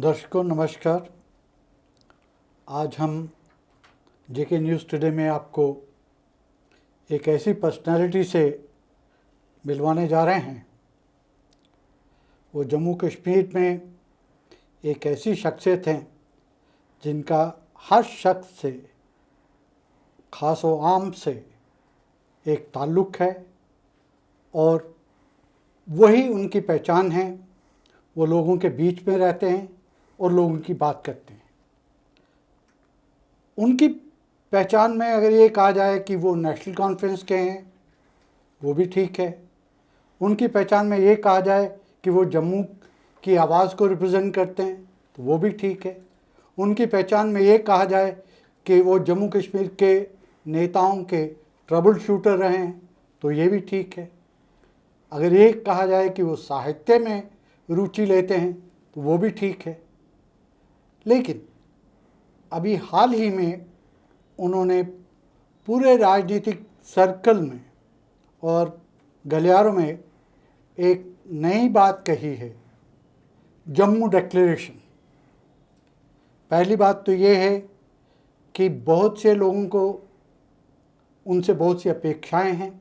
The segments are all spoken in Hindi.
दर्शकों नमस्कार। आज हम जेके न्यूज़ टुडे में आपको एक ऐसी पर्सनालिटी से मिलवाने जा रहे हैं। वो जम्मू कश्मीर में एक ऐसी शख्सियत हैं जिनका हर शख्स से, ख़ास व आम से एक ताल्लुक़ है और वही उनकी पहचान है। वो लोगों के बीच में रहते हैं और लोगों की बात करते हैं। उनकी पहचान में अगर ये कहा जाए कि वो नेशनल कॉन्फ्रेंस के हैं, वो भी ठीक है। उनकी पहचान में ये कहा जाए कि वो जम्मू की आवाज़ को रिप्रेजेंट करते हैं, तो वो भी ठीक है। उनकी पहचान में ये कहा जाए कि वो जम्मू कश्मीर के नेताओं के ट्रबल शूटर रहे हैं, तो ये भी ठीक है। अगर ये कहा जाए कि वो साहित्य में रुचि लेते हैं, तो वो भी ठीक है। लेकिन अभी हाल ही में उन्होंने पूरे राजनीतिक सर्कल में और गलियारों में एक नई बात कही है, जम्मू डिक्लेरेशन। पहली बात तो ये है कि बहुत से लोगों को उनसे बहुत सी अपेक्षाएं हैं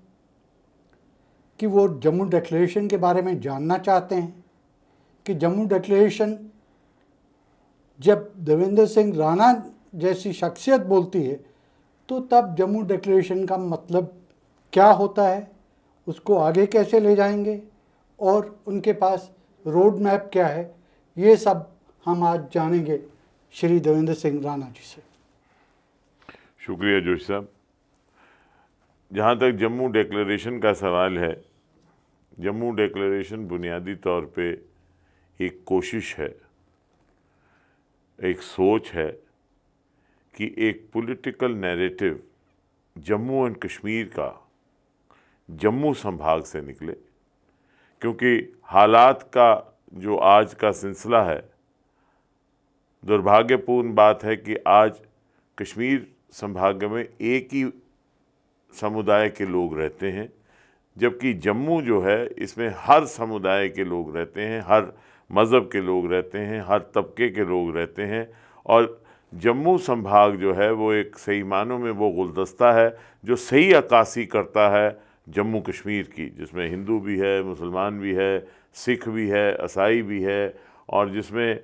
कि वो जम्मू डिक्लेरेशन के बारे में जानना चाहते हैं कि जम्मू डिक्लेरेशन जब देवेंद्र सिंह राणा जैसी शख्सियत बोलती है तो तब जम्मू डिक्लेरेशन का मतलब क्या होता है, उसको आगे कैसे ले जाएंगे और उनके पास रोड मैप क्या है। ये सब हम आज जानेंगे श्री देवेंद्र सिंह राणा जी से। शुक्रिया जोशी साहब। जहाँ तक जम्मू डिक्लेरेशन का सवाल है, जम्मू डिक्लेरेशन बुनियादी तौर पे एक कोशिश है, एक सोच है कि एक political narrative Jammu and Kashmir का जम्मू संभाग से निकले, क्योंकि हालात का जो आज का सिलसिला है, दुर्भाग्यपूर्ण बात है कि आज कश्मीर संभाग में एक ही समुदाय के लोग रहते हैं, जबकि जम्मू जो है इसमें हर समुदाय के लोग रहते हैं, हर मज़हब के लोग रहते हैं, हर तबके के लोग रहते हैं। और जम्मू संभाग जो है वो एक सही मानों में वो गुलदस्ता है जो सही अक्कासी करता है जम्मू कश्मीर की, जिसमें हिंदू भी है, मुसलमान भी है, सिख भी है, ईसाई भी है, और जिसमें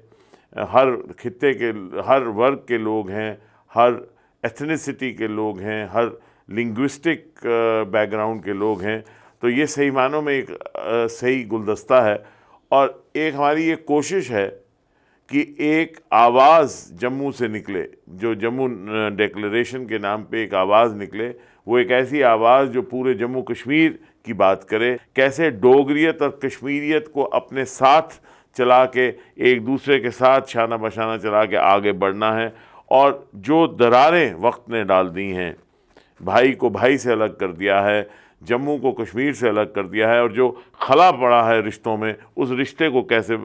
हर खित्ते के, हर वर्ग के लोग हैं, हर एथनिसिटी के लोग हैं, हर लिंग्विस्टिक बैकग्राउंड के लोग हैं। तो ये सही मानों में एक सही गुलदस्ता है और एक हमारी ये कोशिश है कि एक आवाज़ जम्मू से निकले, जो जम्मू डिक्लेरेशन के नाम पे एक आवाज़ निकले। वो एक ऐसी आवाज़ जो पूरे जम्मू कश्मीर की बात करे, कैसे डोगरियत और कश्मीरियत को अपने साथ चला के, एक दूसरे के साथ शाना बशाना चला के आगे बढ़ना है। और जो दरारें वक्त ने डाल दी हैं, भाई को भाई से अलग कर दिया है, जम्मू को कश्मीर से अलग कर दिया है, और जो खला पड़ा है रिश्तों में, उस रिश्ते को कैसे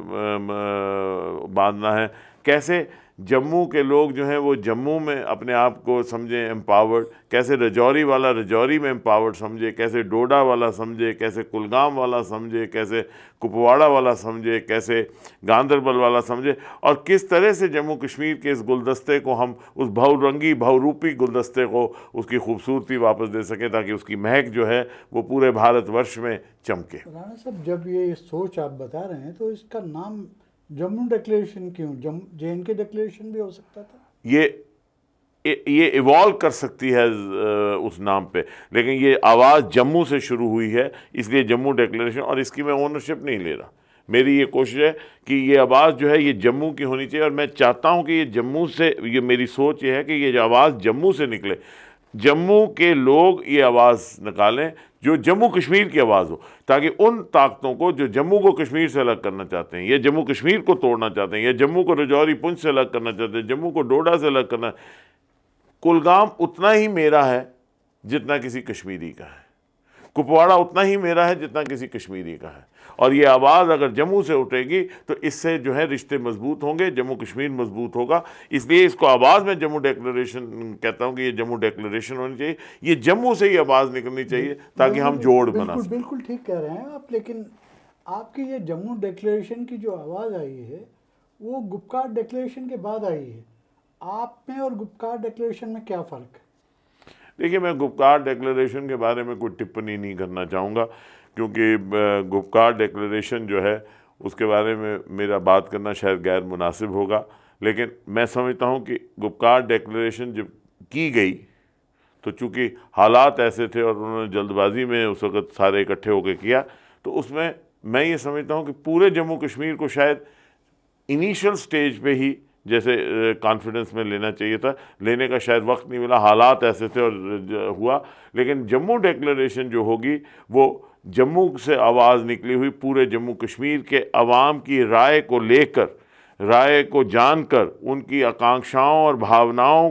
बांधना है, कैसे जम्मू के लोग जो हैं वो जम्मू में अपने आप को समझें एम्पावर्ड, कैसे रजौरी वाला रजौरी में एम्पावर्ड समझे, कैसे डोडा वाला समझे, कैसे कुलगाम वाला समझे, कैसे कुपवाड़ा वाला समझे, कैसे गांदरबल वाला समझे, और किस तरह से जम्मू कश्मीर के इस गुलदस्ते को हम उस बहुरंगी बहुरूपी गुलदस्ते को उसकी खूबसूरती वापस दे सकें, ताकि उसकी महक जो है वो पूरे भारतवर्ष में चमके। राणा साहब, जब ये सोच आप बता रहे हैं तो इसका नाम जम्मू डिक्लेरेशन क्यों? JNK डिक्लेरेशन भी हो सकता था। ये इवॉल्व कर सकती है उस नाम पे, लेकिन ये आवाज़ जम्मू से शुरू हुई है, इसलिए जम्मू डिक्लेरेशन। और इसकी मैं ओनरशिप नहीं ले रहा, मेरी ये कोशिश है कि ये आवाज़ जो है ये जम्मू की होनी चाहिए, और मैं चाहता हूँ कि ये जम्मू से, ये मेरी सोच ये है कि ये आवाज़ जम्मू से निकले, जम्मू के लोग ये आवाज़ निकालें जो जम्मू कश्मीर की आवाज़ हो, ताकि उन ताकतों को जो जम्मू को कश्मीर से अलग करना चाहते हैं, या जम्मू कश्मीर को तोड़ना चाहते हैं, या जम्मू को रजौरी पुंछ से अलग करना चाहते हैं, जम्मू को डोडा से अलग करना, कुलगाम उतना ही मेरा है जितना किसी कश्मीरी का है, कुपवाड़ा उतना ही मेरा है जितना किसी कश्मीरी का है। और ये आवाज़ अगर जम्मू से उठेगी तो इससे जो है रिश्ते मजबूत होंगे, जम्मू कश्मीर मजबूत होगा। इसलिए इसको आवाज़ में जम्मू डिक्लेरेशन कहता हूँ कि ये जम्मू डिक्लेरेशन होनी चाहिए, ये जम्मू से ही आवाज़ निकलनी चाहिए, ताकि हम जोड़ बना सकें। बिल्कुल ठीक कह रहे हैं आप। लेकिन आपकी ये जम्मू डिक्लेरेशन की जो आवाज़ आई है वो गुपकार डिक्लेरेशन के बाद आई है। आप में और गुपकार डिक्लेरेशन में क्या फ़र्क है? देखिए, मैं गुपकार डिक्लेरेशन के बारे में कोई टिप्पणी नहीं करना चाहूँगा, क्योंकि गुपकार डिक्लेरेशन जो है उसके बारे में मेरा बात करना शायद गैर मुनासिब होगा। लेकिन मैं समझता हूँ कि गुपकार डिक्लेरेशन जब की गई तो चूँकि हालात ऐसे थे और उन्होंने जल्दबाजी में उस वक़्त सारे इकट्ठे होकर किया, तो उसमें मैं ये समझता हूँ कि पूरे जम्मू कश्मीर को शायद इनिशियल स्टेज पे ही जैसे कॉन्फिडेंस में लेना चाहिए था, लेने का शायद वक्त नहीं मिला, हालात ऐसे थे और हुआ। लेकिन जम्मू डिक्लेरेशन जो होगी वो जम्मू से आवाज़ निकली हुई पूरे जम्मू कश्मीर के अवाम की राय को लेकर, राय को जानकर, उनकी आकांक्षाओं और भावनाओं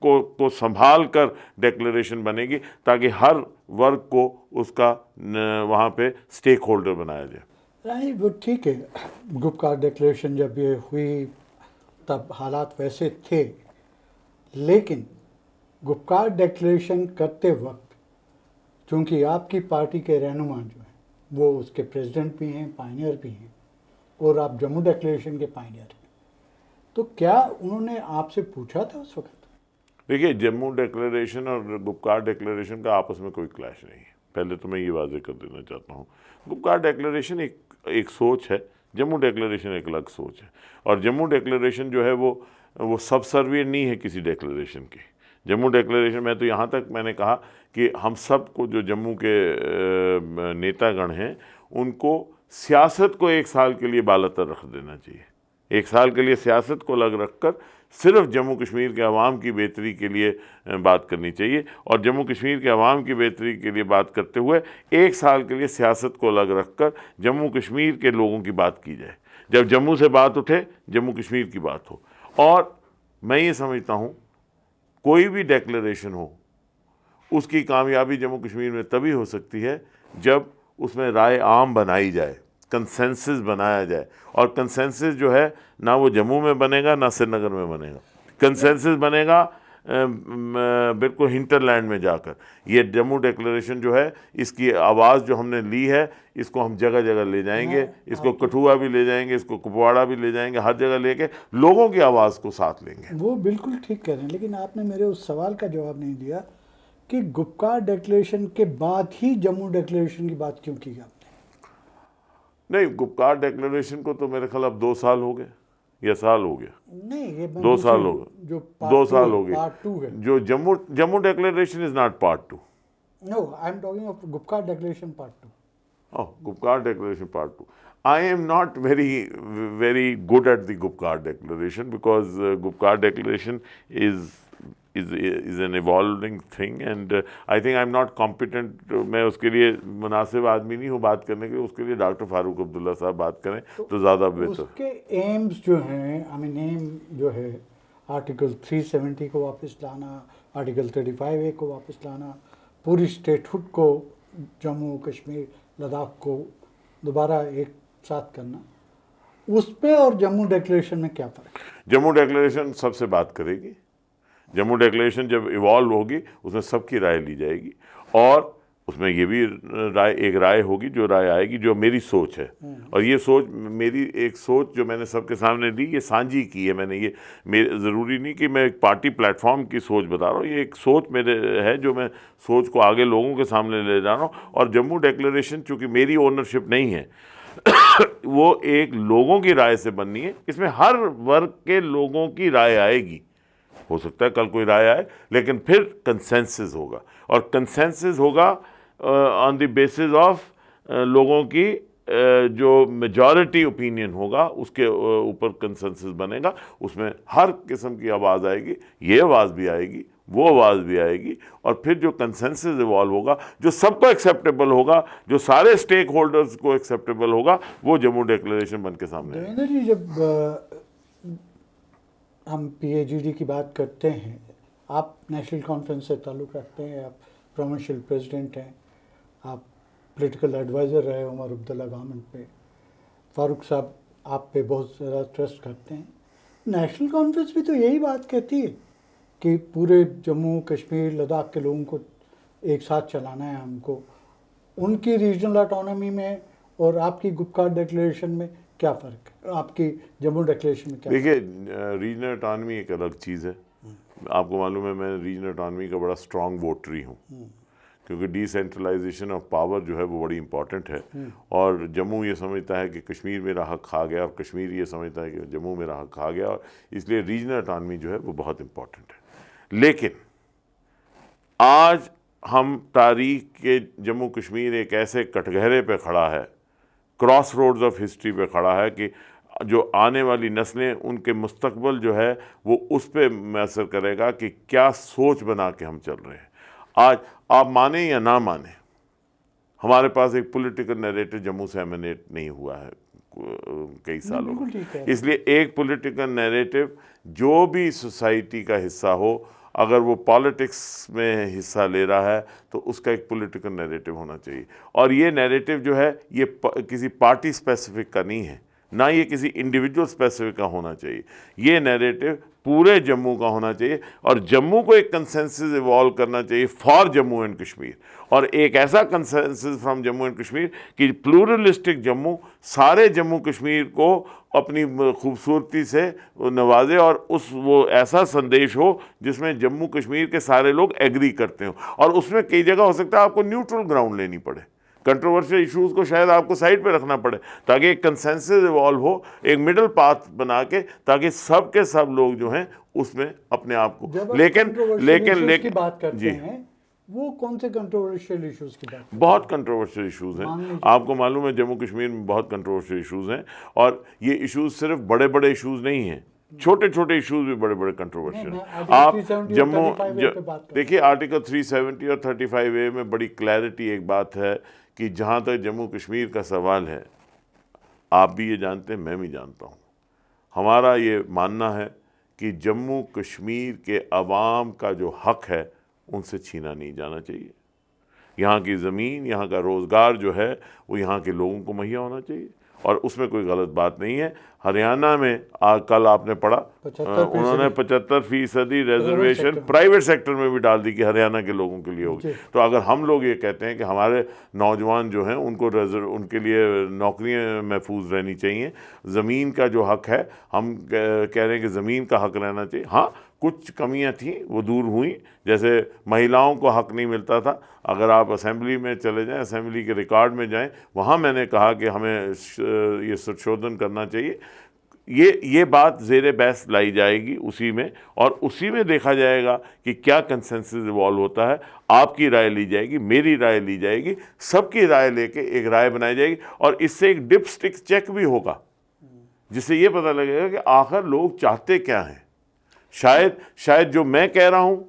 को संभाल कर डिक्लेरेशन बनेगी, ताकि हर वर्ग को उसका वहाँ पे स्टेक होल्डर बनाया जाए। नहीं, वो ठीक है। गुपकार डिक्लेरेशन जब ये हुई तब हालात वैसे थे, लेकिन गुपकार डिक्लेरेशन करते वक्त चूंकि आपकी पार्टी के रहनुमा जो हैं वो उसके प्रेसिडेंट भी हैं, पायनियर भी हैं, और आप जम्मू डिक्लेरेशन के पायनियर हैं, तो क्या उन्होंने आपसे पूछा था उस वक्त? देखिए, जम्मू डिक्लेरेशन और गुपकार डिक्लेरेशन का आपस में कोई क्लैश नहीं है, पहले तो मैं ये वाजे कर देना चाहता हूँ। गुपकार डिक्लेरेशन एक सोच है, जम्मू डिक्लेरेशन एक अलग सोच है। और जम्मू डिक्लेरेशन जो है वो सबसर्विएंट नहीं है किसी डिक्लेरेशन की। जम्मू डिक्लेरेशन में तो यहाँ तक मैंने कहा कि हम सब को, जो जम्मू के नेतागण हैं, उनको सियासत को एक साल के लिए बालतर रख देना चाहिए। एक साल के लिए सियासत को अलग रखकर सिर्फ जम्मू कश्मीर के अवाम की बेहतरी के लिए बात करनी चाहिए, और जम्मू कश्मीर के अवाम की बेहतरी के लिए बात करते हुए एक साल के लिए सियासत को अलग रखकर जम्मू कश्मीर के लोगों की बात की जाए। जब जम्मू से बात उठे, जम्मू कश्मीर की बात हो। और मैं ये समझता हूँ कोई भी डिक्लेरेशन हो, उसकी कामयाबी जम्मू कश्मीर में तभी हो सकती है जब उसमें राय आम बनाई जाए, कंसेंसस बनाया जाए। और कंसेंसस जो है ना वो जम्मू में बनेगा ना श्रीनगर में बनेगा, कंसेंसस बनेगा बिल्कुल हिंटरलैंड में जाकर। ये जम्मू डिक्लेरेशन जो है, इसकी आवाज़ जो हमने ली है, इसको हम जगह जगह ले जाएंगे, इसको कठुआ भी ले जाएंगे, इसको कुपवाड़ा भी ले जाएंगे, हर जगह लेके लोगों की आवाज़ को साथ लेंगे। वो बिल्कुल ठीक कह रहे हैं, लेकिन आपने मेरे उस सवाल का जवाब नहीं दिया कि गुपकार डिक्लेरेशन के बाद ही जम्मू डिक्लेरेशन की बात क्यों की आपने? नहीं, गुपकार डिक्लेरेशन को तो मेरे ख्याल अब 2 साल हो गए या साल हो गया। नहीं, ये 2 साल हो गए, जो 2 साल हो गए। पार्ट 2 है। जो Jammu declaration is not part 2। No, I am talking of Gupkar declaration part 2। Oh, Gupkar Declaration Part 2. I am not very good at the Gupkar Declaration, because Gupkar Declaration is an evolving thing, and I think I'm not competent. मैं उसके लिए मुनासिब आदमी नहीं हूँ बात करने के लिए। उसके लिए डॉक्टर फारूक अब्दुल्ला साहब बात करें तो ज़्यादा बेहतर। उसके एम्स जो हैं, आई मीन एम जो है, आर्टिकल 370 को वापस लाना, आर्टिकल 35A को वापस लाना, पूरी स्टेटहुड को, जम्मू कश्मीर लद्दाख को दोबारा एक साथ करना, उस पे और जम्मू डिक्लेरेशन में क्या फ़र्क है? जम्मू डिक्लेरेशन सबसे बात करेगी। जम्मू डिक्लेरेशन जब इवॉल्व होगी उसमें सबकी राय ली जाएगी, और उसमें ये भी एक राय होगी, जो राय आएगी जो मेरी सोच है। और ये सोच, मेरी एक सोच जो मैंने सबके सामने दी, ये साझी की है मैंने। ये मेरे ज़रूरी नहीं कि मैं एक पार्टी प्लेटफॉर्म की सोच बता रहा हूँ, ये एक सोच मेरे है जो मैं सोच को आगे लोगों के सामने ले जा रहा हूँ। और जम्मू डिक्लेरेशन चूँकि मेरी ओनरशिप नहीं है वो एक लोगों की राय से बननी है। इसमें हर वर्ग के लोगों की राय आएगी। हो सकता है कल कोई राय आए, लेकिन फिर कंसेंसस होगा, और कंसेंसस होगा ऑन द बेसिस ऑफ लोगों की जो मेजॉरिटी ओपिनियन होगा, उसके ऊपर कंसेंसस बनेगा। उसमें हर किस्म की आवाज़ आएगी, ये आवाज़ भी आएगी, वो आवाज़ भी आएगी, और फिर जो कंसेंसस इवॉल्व होगा, जो सबको एक्सेप्टेबल होगा, जो सारे स्टेक होल्डर्स को एक्सेप्टेबल होगा, वो जम्मू डिक्लेरेशन बन के सामने आएगा। देवेंद्र जी, जब हम PAGD की बात करते हैं, आप नेशनल कॉन्फ्रेंस से ताल्लुक़ रखते हैं, आप प्रोविंशियल प्रेसिडेंट हैं, आप पॉलिटिकल एडवाइज़र रहे उमर अब्दुल्ला गवर्नमेंट पे, फारूक साहब आप पे बहुत ज़्यादा ट्रस्ट करते हैं। नेशनल कॉन्फ्रेंस भी तो यही बात कहती है कि पूरे जम्मू कश्मीर लद्दाख के लोगों को एक साथ चलाना है हमको। उनकी रीजनल ऑटोनॉमी में और आपकी गुपकार डिक्लेरेशन में क्या फ़र्क है आपकी जम्मू डिक्लेरेशन में? क्या देखिए, रीजनल ऑटोनॉमी एक अलग चीज़ है। आपको मालूम है मैं रीजनल ऑटोनॉमी का बड़ा स्ट्रॉन्ग वोटरी हूँ, क्योंकि डिसेंट्रलाइजेशन ऑफ पावर जो है वो बड़ी इंपॉर्टेंट है। और जम्मू ये समझता है कि कश्मीर मेरा हक खा गया, और कश्मीर ये समझता है कि जम्मू मेरा हक खा गया, और इसलिए रीजनल ऑटोनॉमी जो है वो बहुत इंपॉर्टेंट है। लेकिन आज हम तारीख के जम्मू कश्मीर एक ऐसे कटघरे पे खड़ा है, क्रॉस रोड्स ऑफ हिस्ट्री पे खड़ा है, कि जो आने वाली नस्लें, उनके मुस्तकबल जो है वो उस पर मैसर करेगा कि क्या सोच बना के हम चल रहे हैं। आज आप माने या ना माने, हमारे पास एक पॉलिटिकल नैरेटिव जम्मू से एमिनेट नहीं हुआ है कई सालों बिल्कुल ठीक में। है। इसलिए एक पॉलिटिकल नैरेटिव जो भी सोसाइटी का हिस्सा हो, अगर वो पॉलिटिक्स में हिस्सा ले रहा है तो उसका एक पॉलिटिकल नैरेटिव होना चाहिए। और ये नैरेटिव जो है ये किसी पार्टी स्पेसिफिक का नहीं है, ना ये किसी इंडिविजुअल स्पेसिफिक का होना चाहिए। ये नैरेटिव पूरे जम्मू का होना चाहिए, और जम्मू को एक कंसेंसस इवॉल्व करना चाहिए फॉर जम्मू एंड कश्मीर, और एक ऐसा consensus from Jammu and Kashmir कि प्लूरलिस्टिक जम्मू सारे जम्मू कश्मीर को अपनी खूबसूरती से नवाजे, और वो ऐसा संदेश हो जिसमें जम्मू कश्मीर के सारे लोग एग्री करते हो। और उसमें कई जगह हो सकता है आपको न्यूट्रल ग्राउंड लेनी पड़े, कंट्रोवर्शियल इश्यूज़ को शायद आपको साइड पे रखना पड़े, ताकि एक कंसेंसस इवॉल्व हो, एक मिडल पाथ बना के, ताकि सब के सब लोग जो हैं उसमें अपने आप को। लेकिन की बात करते जी, हैं, वो कौन से कंट्रोवर्शियल इश्यूज की बात? बहुत कंट्रोवर्शियल इश्यूज़ हैं। आपको मालूम है जम्मू कश्मीर में बहुत कंट्रोवर्शियल इश्यूज़ हैं, और ये इश्यूज़ सिर्फ बड़े बड़े इश्यूज़ नहीं हैं, छोटे छोटे इश्यूज़ भी बड़े बड़े कंट्रोवर्शियल हैं। आप जम्मू देखिए, आर्टिकल 370 और 35A में बड़ी क्लैरिटी एक बात है कि जहाँ तक जम्मू कश्मीर का सवाल है, आप भी ये जानते हैं, मैं भी जानता हूँ, हमारा ये मानना है कि जम्मू कश्मीर के अवाम का जो हक है उनसे छीना नहीं जाना चाहिए। यहाँ की ज़मीन, यहाँ का रोज़गार जो है वो यहाँ के लोगों को मुहैया होना चाहिए, और उसमें कोई गलत बात नहीं है। हरियाणा में कल आपने पढ़ा, उन्होंने 75% रिजर्वेशन प्राइवेट सेक्टर में भी डाल दी कि हरियाणा के लोगों के लिए होगी। तो अगर हम लोग ये कहते हैं कि हमारे नौजवान जो हैं उनके लिए नौकरियां महफूज रहनी चाहिए, ज़मीन का जो हक है, हम कह रहे हैं कि ज़मीन का हक रहना चाहिए। हाँ, कुछ कमियां थी वो दूर हुई, जैसे महिलाओं को हक नहीं मिलता था। अगर आप असेंबली में चले जाएं, असेंबली के रिकॉर्ड में जाएं, वहाँ मैंने कहा कि हमें ये संशोधन करना चाहिए। ये बात ज़ेरे बहस लाई जाएगी उसी में, और उसी में देखा जाएगा कि क्या कंसेंसस इवॉल्व होता है। आपकी राय ली जाएगी, मेरी राय ली जाएगी, सबकी राय लेके एक राय बनाई जाएगी, और इससे एक डिपस्टिक चेक भी होगा, जिससे ये पता लगेगा कि आखिर लोग चाहते क्या हैं। शायद जो मैं कह रहा हूँ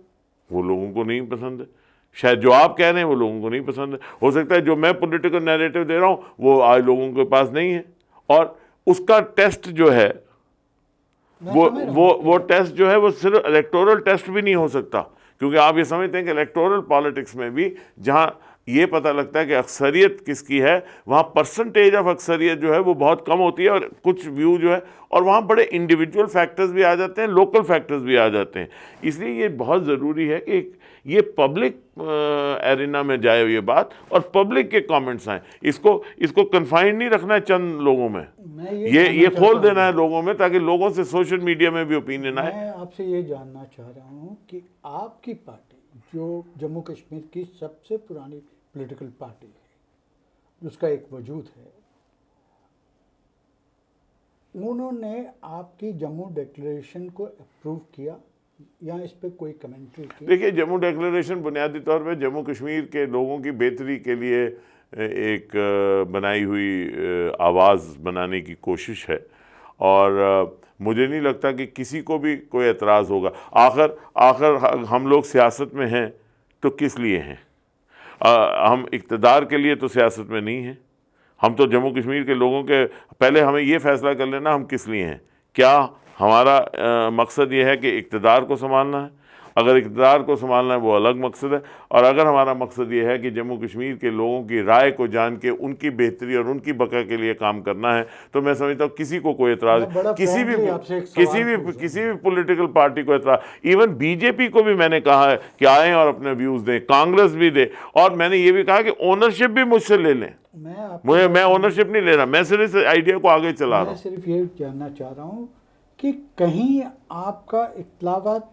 वो लोगों को नहीं पसंद है, शायद जो आप कह रहे हैं वो लोगों को नहीं पसंद है, हो सकता है जो मैं पॉलिटिकल नैरेटिव दे रहा हूँ वो आज लोगों के पास नहीं है। और उसका टेस्ट जो है वो टेस्ट जो है वो सिर्फ इलेक्टोरल टेस्ट भी नहीं हो सकता, क्योंकि आप ये समझते हैं कि इलेक्टोरल पॉलिटिक्स में भी जहाँ ये पता लगता है कि अक्सरियत किसकी है, वहाँ परसेंटेज ऑफ अक्सरियत जो है वो बहुत कम होती है, और कुछ व्यू जो है, और वहाँ बड़े इंडिविजुअल फैक्टर्स भी आ जाते हैं, लोकल फैक्टर्स भी आ जाते हैं। इसलिए ये बहुत ज़रूरी है कि ये पब्लिक एरिना में जाए ये बात, और पब्लिक के कमेंट्स आए। इसको कन्फाइंड नहीं रखना है चंद लोगों में, ये खोल देना है लोगों में, ताकि लोगों से सोशल मीडिया में भी ओपिनियन आए। मैं आपसे ये जानना चाह रहा हूँ कि आपकी पार्टी, जो जम्मू कश्मीर की सबसे पुरानी पॉलिटिकल पार्टी है, उसका एक वजूद है, उन्होंने आपकी जम्मू डिक्लेरेशन को अप्रूव किया या इस पे कोई कमेंट्री की? देखिए, जम्मू डिक्लेरेशन बुनियादी तौर पे जम्मू कश्मीर के लोगों की बेहतरी के लिए एक बनाई हुई आवाज़ बनाने की कोशिश है, और मुझे नहीं लगता कि किसी को भी कोई एतराज़ होगा। आखिर हम लोग सियासत में हैं तो किस लिए हैं? हम इक़्तिदार के लिए तो सियासत में नहीं हैं। हम तो जम्मू कश्मीर के लोगों के, पहले हमें ये फ़ैसला कर लेना हम किस लिए हैं। क्या हमारा मकसद ये है कि इक़्तिदार को संभालना है? अगर इक़्तिदार को संभालना है वो अलग मकसद है, और अगर हमारा मकसद ये है कि जम्मू कश्मीर के लोगों की राय को जान के उनकी बेहतरी और उनकी बका के लिए काम करना है, तो मैं समझता हूँ किसी को कोई एतराज़, किसी भी पॉलिटिकल पार्टी को एतराज़, इवन बीजेपी को भी मैंने कहा है कि आएँ और अपने व्यूज़ दें, कांग्रेस भी दे, और मैंने ये भी कहा कि ओनरशिप भी मुझसे ले लें। मैं ओनरशिप नहीं ले रहा, मैं सिर्फ इस आइडिया को आगे चला रहा हूँ। सिर्फ ये जानना चाह रहा हूँ कि कहीं आपका इख्तिलाफात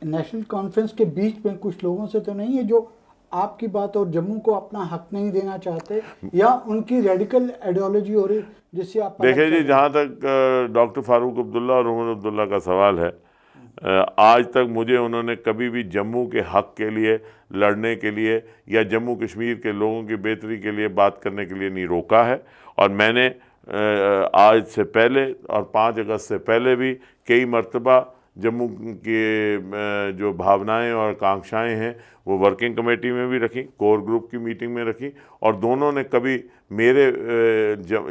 नेशनल कॉन्फ्रेंस के बीच में कुछ लोगों से तो नहीं है जो आपकी बात और जम्मू को अपना हक नहीं देना चाहते, या उनकी रेडिकल आइडियोलॉजी हो रही जिससे आप? देखिए जी, जहाँ तक डॉक्टर फारूक अब्दुल्ला और उमर अब्दुल्ला का सवाल है, आज तक मुझे उन्होंने कभी भी जम्मू के हक के लिए लड़ने के लिए या जम्मू कश्मीर के लोगों की बेहतरी के लिए बात करने के लिए नहीं रोका है। और मैंने आज से पहले और 5 अगस्त से पहले भी कई मरतबा जम्मू के जो भावनाएं और आकांक्षाएं हैं वो वर्किंग कमेटी में भी रखी, कोर ग्रुप की मीटिंग में रखी, और दोनों ने कभी मेरे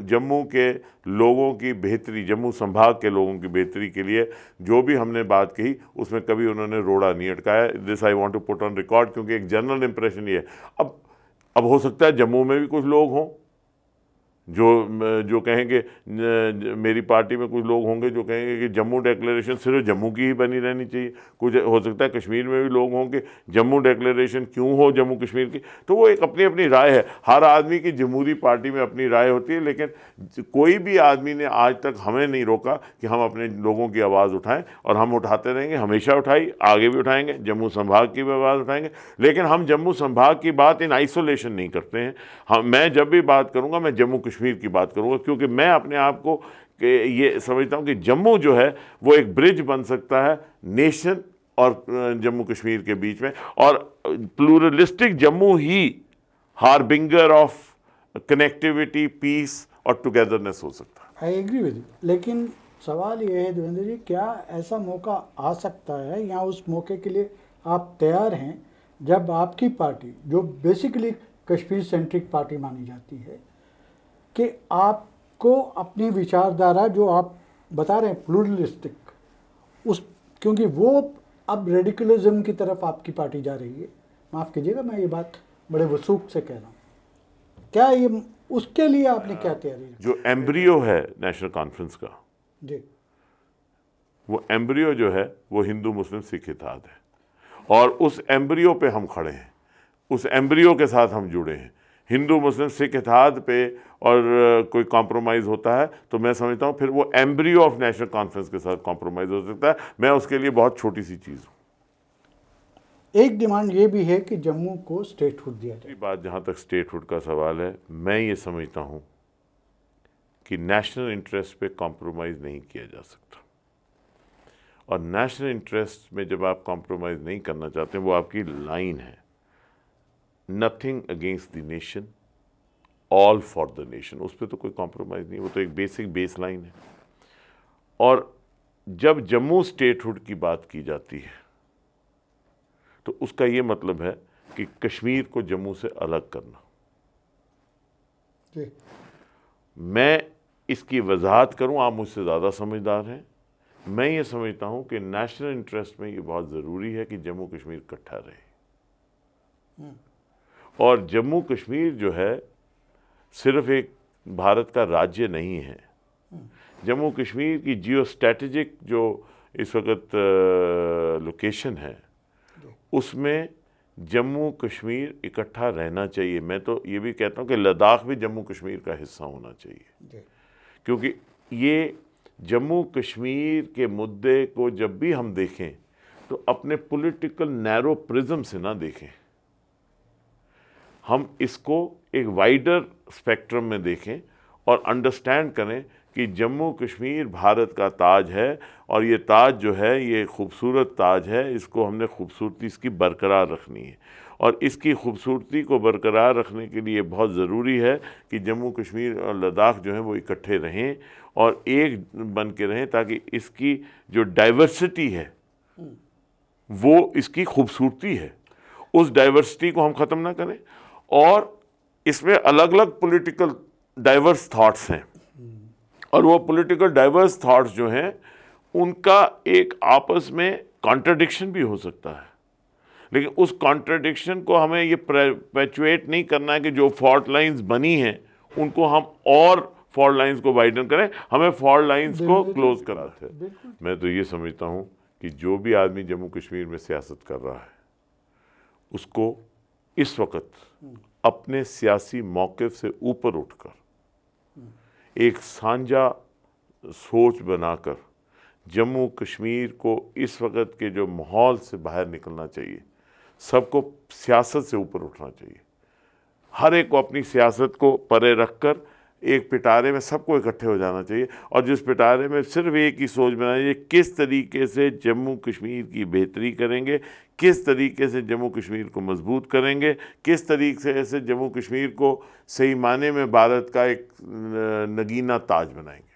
जम्मू के लोगों की बेहतरी, जम्मू संभाग के लोगों की बेहतरी के लिए जो भी हमने बात कही उसमें कभी उन्होंने रोड़ा नहीं अटकाया। This I want to put on record, क्योंकि एक जनरल इंप्रेशन ये है। अब हो सकता है जम्मू में भी कुछ लोग हों जो कहेंगे, मेरी पार्टी में कुछ लोग होंगे जो कहेंगे कि जम्मू डिक्लेरेशन सिर्फ जम्मू की ही बनी रहनी चाहिए। कुछ हो सकता है कश्मीर में भी लोग होंगे जम्मू डिक्लेरेशन क्यों हो जम्मू कश्मीर की। तो वो एक अपनी अपनी राय है, हर आदमी की जमहूरी पार्टी में अपनी राय होती है, लेकिन कोई भी आदमी ने आज तक हमें नहीं रोका कि हम अपने लोगों की आवाज़ उठाएं, और हम उठाते रहेंगे, हमेशा उठाई, आगे भी उठाएंगे, जम्मू संभाग की भी आवाज़ उठाएंगे। लेकिन हम जम्मू संभाग की बात इन आइसोलेशन नहीं करते हैं। मैं जब भी बात करूँगा मैं जम्मू कश्मीर की बात करूंगा, क्योंकि मैं अपने आप को ये समझता हूं कि जम्मू जो है वो एक ब्रिज बन सकता है नेशन और जम्मू कश्मीर के बीच में, और प्लूरलिस्टिक जम्मू ही हार्बिंगर ऑफ कनेक्टिविटी, पीस और टुगेदरनेस हो सकता है। आई एग्री विद यू, लेकिन सवाल ये है देवेंद्र जी, क्या ऐसा मौका आ सकता है या उस मौके के लिए आप तैयार हैं जब आपकी पार्टी, जो बेसिकली कश्मीर सेंट्रिक पार्टी मानी जाती है, कि आपको अपनी विचारधारा जो आप बता रहे हैं प्लूरलिस्टिक, उस, क्योंकि वो अब रेडिकलिज्म की तरफ आपकी पार्टी जा रही है, माफ़ कीजिएगा मैं ये बात बड़े वसूख से कह रहा हूँ, क्या ये उसके लिए आपने क्या तैयारी रखी? जो एम्ब्रियो है नेशनल कॉन्फ्रेंस का जी, वो एम्ब्रियो जो है वो हिंदू मुस्लिम सिख इत्तेहाद है, और उस एम्ब्रियो पे हम खड़े हैं, उस एम्ब्रियो के साथ हम जुड़े हैं। हिंदू मुस्लिम सिख इत्तेहाद पे और कोई कॉम्प्रोमाइज़ होता है तो मैं समझता हूँ फिर वो एम्ब्रियो ऑफ नेशनल कॉन्फ्रेंस के साथ कॉम्प्रोमाइज़ हो सकता है। मैं उसके लिए बहुत छोटी सी चीज़ हूँ। एक डिमांड ये भी है कि जम्मू को स्टेटहुड दिया जाए। बात जहाँ तक स्टेटहुड का सवाल है, मैं ये समझता हूँ कि नेशनल इंटरेस्ट पे कॉम्प्रोमाइज़ नहीं किया जा सकता, और नेशनल इंटरेस्ट में जब आप कॉम्प्रोमाइज़ नहीं करना चाहते, वो आपकी लाइन है, nothing against the nation, all for the nation, उस पर तो कोई कॉम्प्रोमाइज़ नहीं, वो तो एक बेसिक बेस लाइन है। और जब जम्मू स्टेटहुड की बात की जाती है तो उसका ये मतलब है कि कश्मीर को जम्मू से अलग करना। जी, मैं इसकी वजाहत करूं, आप मुझसे ज़्यादा समझदार हैं। मैं ये समझता हूं कि नेशनल इंटरेस्ट में ये बहुत ज़रूरी है कि जम्मू कश्मीर इकट्ठा रहे, और जम्मू कश्मीर जो है सिर्फ एक भारत का राज्य नहीं है। जम्मू कश्मीर की जियो स्ट्रेटेजिक जो इस वक्त लोकेशन है, उसमें जम्मू कश्मीर इकट्ठा रहना चाहिए। मैं तो ये भी कहता हूँ कि लद्दाख भी जम्मू कश्मीर का हिस्सा होना चाहिए, क्योंकि ये जम्मू कश्मीर के मुद्दे को जब भी हम देखें तो अपने पॉलिटिकल नैरो प्रिज्म से ना देखें, हम इसको एक वाइडर स्पेक्ट्रम में देखें और अंडरस्टैंड करें कि जम्मू कश्मीर भारत का ताज है, और ये ताज जो है ये खूबसूरत ताज है, इसको हमने खूबसूरती इसकी बरकरार रखनी है, और इसकी खूबसूरती को बरकरार रखने के लिए बहुत ज़रूरी है कि जम्मू कश्मीर और लद्दाख जो हैं वो इकट्ठे रहें और एक बन के रहें, ताकि इसकी जो डाइवर्सिटी है वो इसकी खूबसूरती है, उस डाइवर्सिटी को हम ख़त्म ना करें। और इसमें अलग अलग पॉलिटिकल डाइवर्स थॉट्स हैं, और वो पॉलिटिकल डाइवर्स थॉट्स जो हैं उनका एक आपस में कॉन्ट्रडिक्शन भी हो सकता है, लेकिन उस कॉन्ट्रडिक्शन को हमें ये परपेचुएट नहीं करना है कि जो फॉल्ट लाइंस बनी हैं उनको हम और फॉल्ट लाइंस को वाइडन करें, हमें फॉल्ट लाइंस को क्लोज कराते हैं। मैं तो ये समझता हूँ कि जो भी आदमी जम्मू कश्मीर में सियासत कर रहा है उसको इस वक्त अपने सियासी मौक़िफ़ से ऊपर उठकर एक साझा सोच बनाकर जम्मू कश्मीर को इस वक्त के जो माहौल से बाहर निकलना चाहिए। सबको सियासत से ऊपर उठना चाहिए, हर एक को अपनी सियासत को परे रखकर एक पिटारे में सबको इकट्ठे हो जाना चाहिए, और जिस पिटारे में सिर्फ एक ही सोच बनानी चाहिए, किस तरीके से जम्मू कश्मीर की बेहतरी करेंगे, किस तरीके से जम्मू कश्मीर को मजबूत करेंगे, किस तरीके से जम्मू कश्मीर को सही माने में भारत का एक नगीना ताज बनाएंगे।